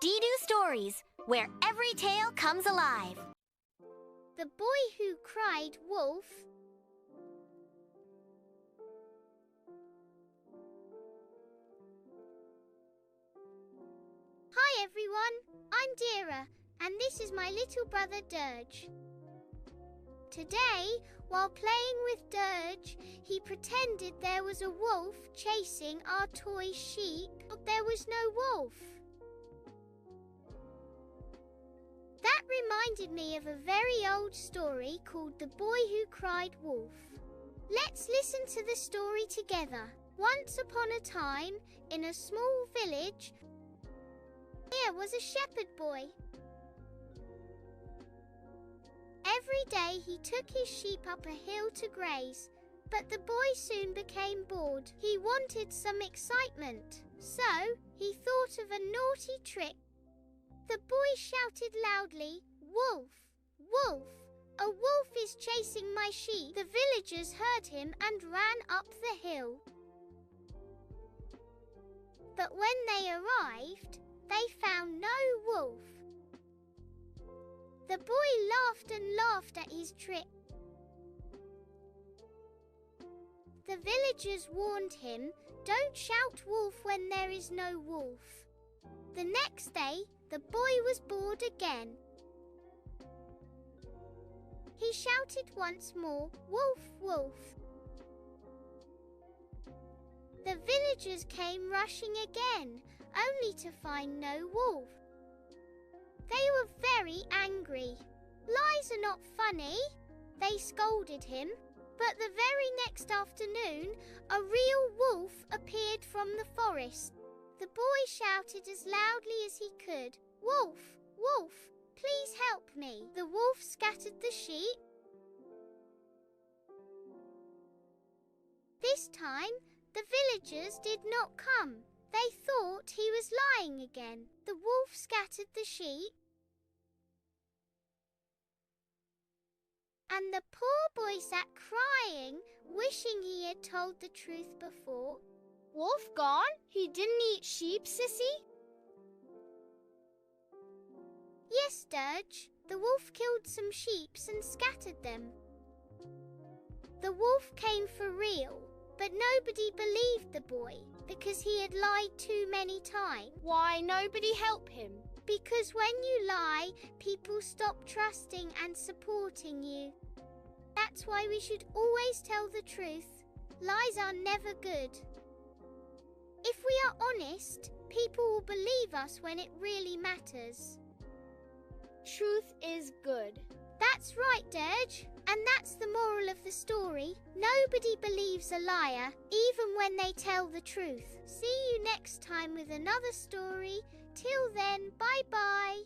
DheeDu Stories, where every tale comes alive. The Boy Who Cried Wolf. Hi everyone, I'm DheeDu, and this is my little brother Dirge. Today, while playing with Dirge, he pretended there was a wolf chasing our toy sheep, but there was no wolf. That reminded me of a very old story called The Boy Who Cried Wolf. Let's listen to the story together. Once upon a time, in a small village, there was a shepherd boy. Every day he took his sheep up a hill to graze, but the boy soon became bored. He wanted some excitement, so he thought of a naughty trick. The boy shouted loudly, "Wolf! Wolf! A wolf is chasing my sheep!" The villagers heard him and ran up the hill. But when they arrived, they found no wolf. The boy laughed and laughed at his trick. The villagers warned him, "Don't shout wolf when there is no wolf." The next day, the boy was bored again. He shouted once more, "Wolf, wolf!" The villagers came rushing again, only to find no wolf. They were very angry. "Lies are not funny," they scolded him. But the very next afternoon, a real wolf appeared from the forest. The boy shouted as loudly as he could, "Wolf! Wolf! Please help me!" The wolf scattered the sheep. This time, the villagers did not come. They thought he was lying again. The wolf scattered the sheep. And the poor boy sat crying, wishing he had told the truth before. "Wolf gone? He didn't eat sheep, Sissy?" "Yes, Dirge. The wolf killed some sheep and scattered them." The wolf came for real, but nobody believed the boy because he had lied too many times. Why nobody help him? Because when you lie, people stop trusting and supporting you. That's why we should always tell the truth. Lies are never good. If we are honest, people will believe us when it really matters. Truth is good. That's right, Dirge. And that's the moral of the story. Nobody believes a liar, even when they tell the truth. See you next time with another story. Till then, bye-bye.